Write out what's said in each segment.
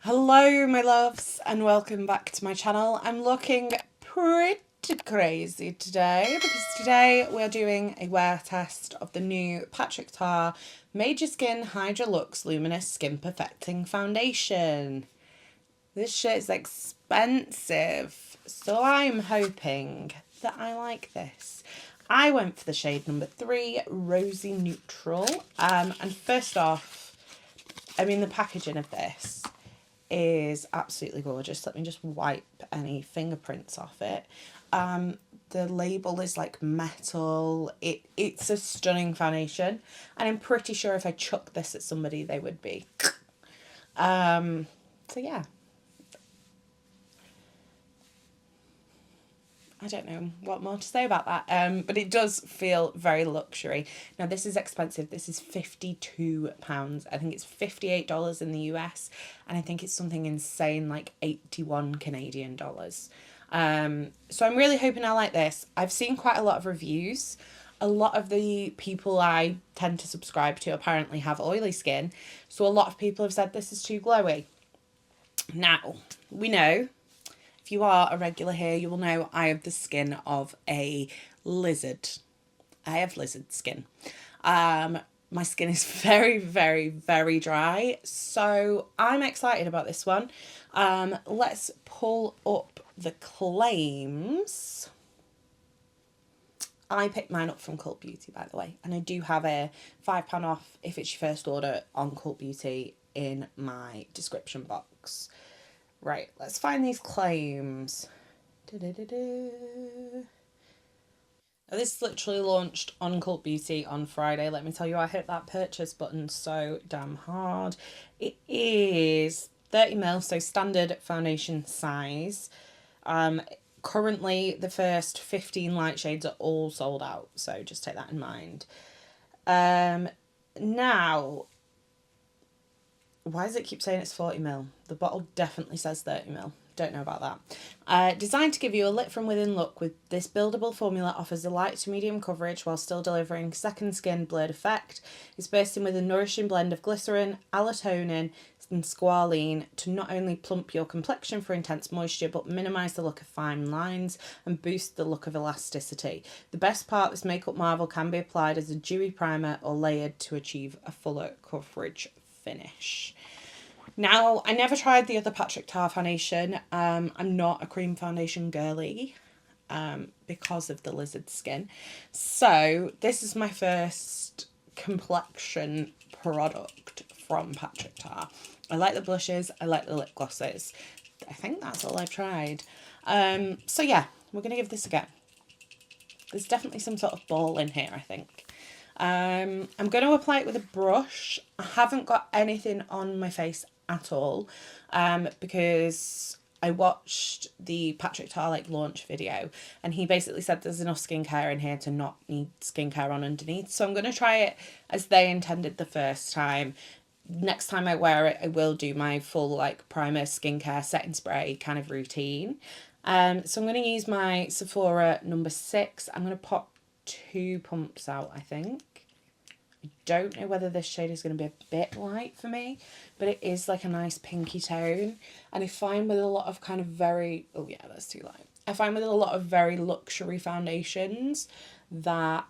Hello my loves and welcome back to my channel. I'm looking pretty crazy today because today we're doing a wear test of the new Patrick Tar Major Skin Hydra Luxe Luminous Skin Perfecting Foundation. This shit is expensive, so I'm hoping that I like this. I went for the shade number 3, Rosy Neutral. And first off, the packaging of this is absolutely gorgeous. Let me just wipe any fingerprints off it. The label is like metal. It's a stunning foundation, and I'm pretty sure if I chuck this at somebody, they would be. So yeah. I don't know what more to say about that, but it does feel very luxury. Now, this is expensive. This is £52. I think it's $58 in the US, and I think it's something insane like 81 Canadian dollars. So I'm really hoping I like this. I've seen quite a lot of reviews. A lot of the people I tend to subscribe to apparently have oily skin, so a lot of people have said this is too glowy. Now, we know, if you are a regular here, you will know I have the skin of a lizard. I have lizard skin. My skin is very, very, very dry, so I'm excited about this one. Let's pull up the claims. I picked mine up from Cult Beauty, by the way, and I do have a £5 off if it's your first order on Cult Beauty in my description box. Right, let's find these claims. Now, this literally launched on Cult Beauty on Friday. Let me tell you, I hit that purchase button so damn hard. It is 30ml, so standard foundation size. Currently, the first 15 light shades are all sold out, so just take that in mind. Now, why does it keep saying it's 40ml? The bottle definitely says 30ml. Don't know about that. Designed to give you a lit from within look, with this buildable formula offers a light to medium coverage while still delivering second skin blurred effect. It's bursting with a nourishing blend of glycerin, allotonin and squalene to not only plump your complexion for intense moisture but minimise the look of fine lines and boost the look of elasticity. The best part, this makeup marvel can be applied as a dewy primer or layered to achieve a fuller coverage finish. Now, I never tried the other Patrick Tar foundation. I'm not a cream foundation girly because of the lizard skin. So this is my first complexion product from Patrick Tar. I like the blushes. I like the lip glosses. I think that's all I've tried. So yeah, we're going to give this a go. There's definitely some sort of ball in here, I think. I'm going to apply it with a brush. I haven't got anything on my face at all because I watched the Patrick Tar launch video and he basically said there's enough skincare in here to not need skincare on underneath. So I'm going to try it as they intended the first time. Next time I wear it, I will do my full primer, skincare, setting spray kind of routine. So I'm going to use my Sephora number 6. I'm going to pop 2 pumps out, I think. I don't know whether this shade is going to be a bit light for me, but it is like a nice pinky tone. And I find with a lot of kind of very... Oh yeah, that's too light. I find with a lot of very luxury foundations that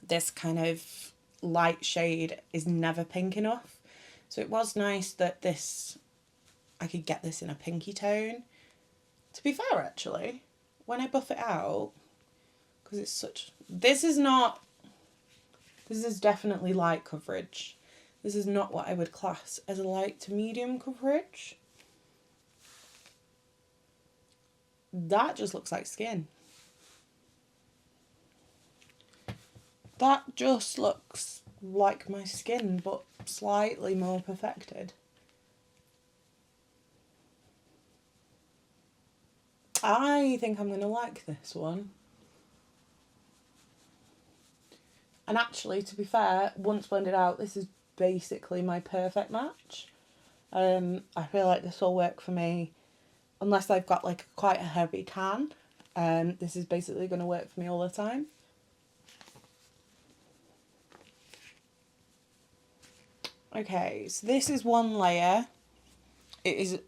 this kind of light shade is never pink enough. So it was nice that I could get this in a pinky tone. To be fair, actually, when I buff it out, because it's such... This is definitely light coverage. This is not what I would class as a light to medium coverage. That just looks like skin. That just looks like my skin, but slightly more perfected. I think I'm going to like this one. And actually, to be fair, once blended out, this is basically my perfect match. I feel like this will work for me unless I've got quite a heavy tan. This is basically going to work for me all the time. Okay, so this is one layer. it is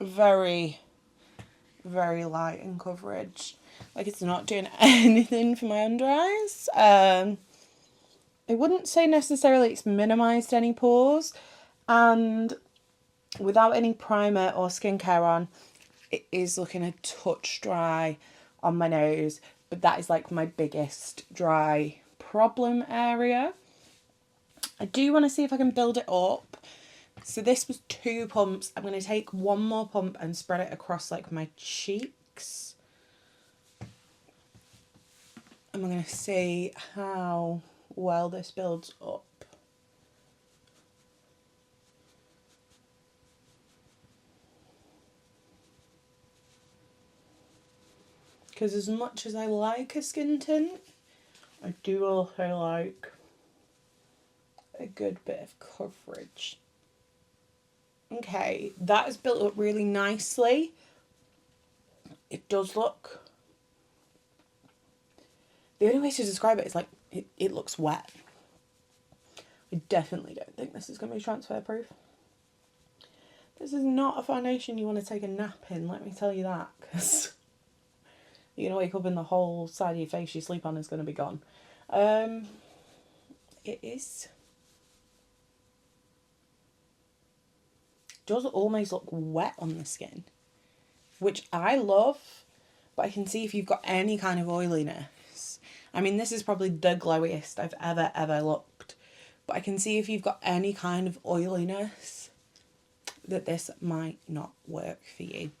very, very light in coverage. Like, it's not doing anything for my under eyes. I wouldn't say necessarily it's minimised any pores, and without any primer or skincare on, it is looking a touch dry on my nose, but that is like my biggest dry problem area. I do want to see if I can build it up. So this was 2 pumps. I'm going to take 1 more pump and spread it across like my cheeks. And we're going to see how well this builds up. Because as much as I like a skin tint, I do also like a good bit of coverage. Okay, that has built up really nicely. It does look... The only way to describe it is like, it looks wet. I definitely don't think this is going to be transfer proof. This is not a foundation you want to take a nap in, let me tell you that, because you're going to wake up and the whole side of your face you sleep on is going to be gone. It is... does almost look wet on the skin, which I love, but I can see if you've got any kind of oiliness. I mean, this is probably the glowiest I've ever looked, but I can see if you've got any kind of oiliness that this might not work for you.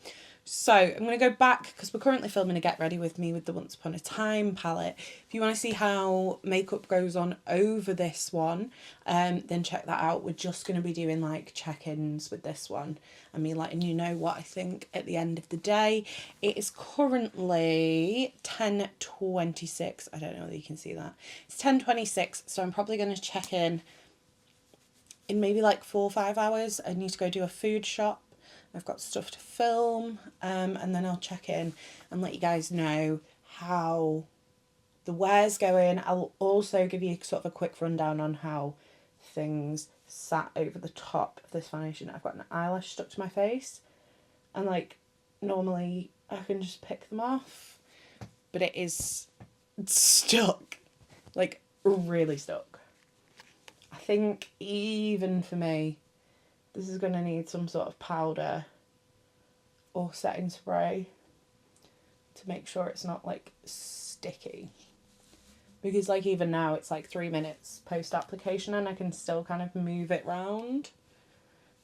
So I'm going to go back, because we're currently filming a Get Ready With Me with the Once Upon a Time palette. If you want to see how makeup goes on over this one, then check that out. We're just going to be doing like check-ins with this one, and me letting you know what I think at the end of the day. It is currently 10:26. I don't know whether you can see that. It's 10:26, so I'm probably going to check in maybe like 4 or 5 hours. I need to go do a food shop. I've got stuff to film, and then I'll check in and let you guys know how the wear's going. I'll also give you sort of a quick rundown on how things sat over the top of this foundation. I've got an eyelash stuck to my face, and like normally I can just pick them off, but it is stuck, like really stuck. I think even for me, this is going to need some sort of powder or setting spray to make sure it's not like sticky. Because like even now it's like 3 minutes post application and I can still kind of move it round.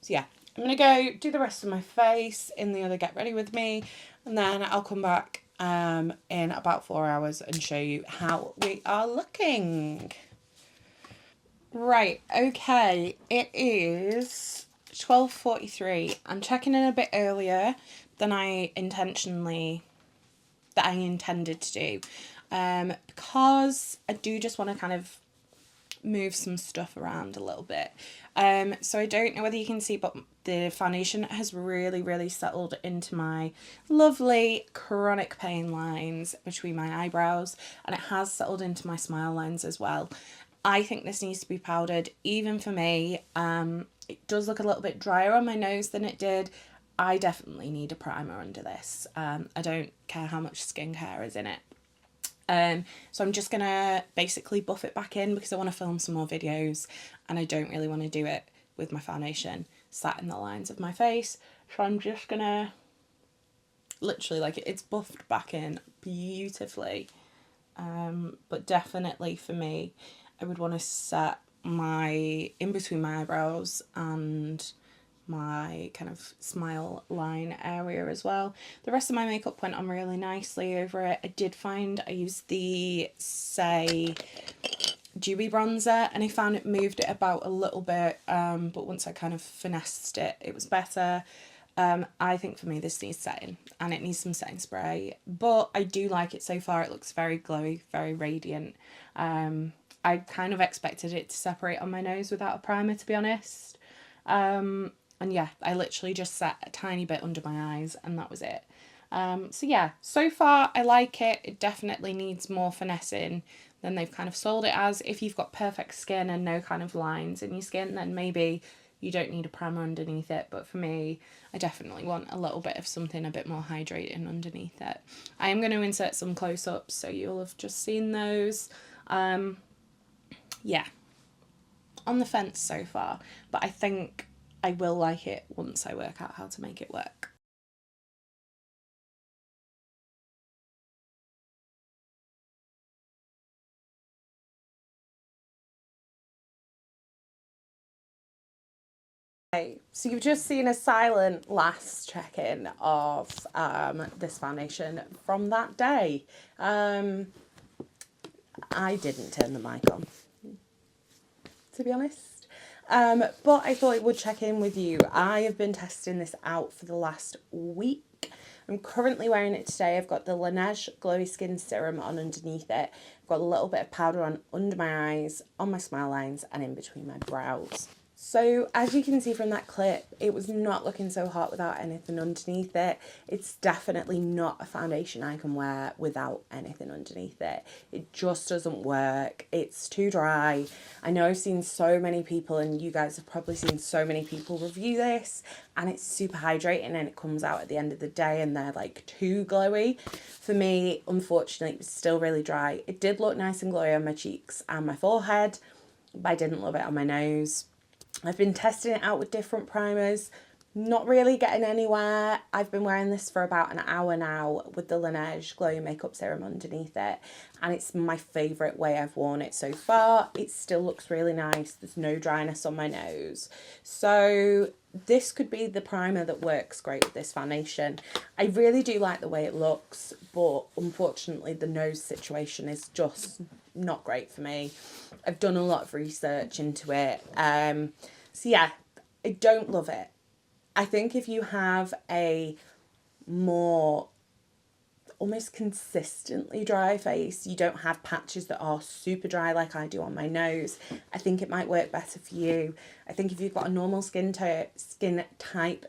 So yeah, I'm going to go do the rest of my face in the other Get Ready With Me, and then I'll come back in about 4 hours and show you how we are looking. Right, okay, it is 12:43. I'm checking in a bit earlier than I intended to do, because I do just want to kind of move some stuff around a little bit. So I don't know whether you can see, but the foundation has really settled into my lovely chronic pain lines between my eyebrows, and it has settled into my smile lines as well. I think this needs to be powdered, even for me. It does look a little bit drier on my nose than it did. I definitely need a primer under this. I don't care how much skincare is in it. So I'm just going to basically buff it back in, because I want to film some more videos and I don't really want to do it with my foundation sat in the lines of my face. So I'm just going to literally, like, it's buffed back in beautifully. But definitely for me, I would want to set my in between my eyebrows and my kind of smile line area as well. The rest of my makeup went on really nicely over it. I did find I used the Say Dewy bronzer and I found it moved it about a little bit, but once I kind of finessed it, it was better. I think for me this needs setting, and it needs some setting spray, but I do like it so far. It looks very glowy, very radiant. I kind of expected it to separate on my nose without a primer, to be honest. And yeah, I literally just set a tiny bit under my eyes and that was it. So yeah, so far I like it. It definitely needs more finessing than they've kind of sold it as. If you've got perfect skin and no kind of lines in your skin, then maybe you don't need a primer underneath it, but for me, I definitely want a little bit of something a bit more hydrating underneath it. I am going to insert some close-ups, so you'll have just seen those. Yeah, on the fence so far, but I think I will like it once I work out how to make it work. Okay, so you've just seen a silent last check-in of this foundation from that day. I didn't turn the mic on, to be honest. But I thought I would check in with you. I have been testing this out for the last week. I'm currently wearing it today. I've got the Laneige Glowy Skin Serum on underneath it. I've got a little bit of powder on under my eyes, on my smile lines, and in between my brows. So as you can see from that clip, it was not looking so hot without anything underneath it. It's definitely not a foundation I can wear without anything underneath it. It just doesn't work. It's too dry. I know I've seen so many people, and you guys have probably seen so many people review this, and it's super hydrating and it comes out at the end of the day and they're like too glowy. For me, unfortunately, it was still really dry. It did look nice and glowy on my cheeks and my forehead, but I didn't love it on my nose. I've been testing it out with different primers, not really getting anywhere. I've been wearing this for about an hour now with the Laneige Glowy Makeup Serum underneath it, and it's my favourite way I've worn it so far. It still looks really nice. There's no dryness on my nose. So this could be the primer that works great with this foundation. I really do like the way it looks, but unfortunately the nose situation is just not great for me. I've done a lot of research into it. So yeah, I don't love it. I think if you have a more almost consistently dry face, you don't have patches that are super dry like I do on my nose, I think it might work better for you. I think if you've got a normal skin type,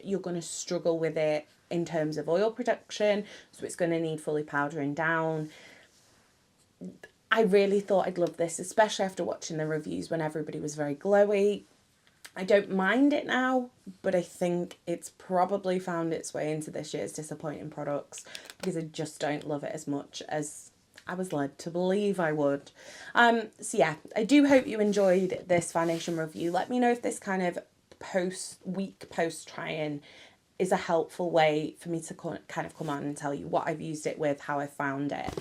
you're going to struggle with it in terms of oil production, so it's going to need fully powdering down. I really thought I'd love this, especially after watching the reviews when everybody was very glowy. I don't mind it now, but I think it's probably found its way into this year's disappointing products because I just don't love it as much as I was led to believe I would. So yeah, I do hope you enjoyed this foundation review. Let me know if this kind of post try-in is a helpful way for me to kind of come on and tell you what I've used it with, how I found it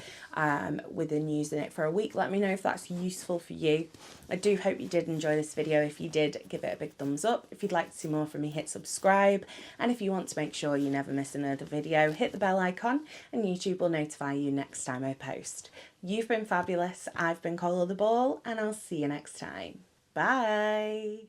within using it for a week. Let me know if that's useful for you. I do hope you did enjoy this video. If you did, give it a big thumbs up. If you'd like to see more from me, hit subscribe. And if you want to make sure you never miss another video, hit the bell icon and YouTube will notify you next time I post. You've been fabulous. I've been Coleoftheball, and I'll see you next time. Bye.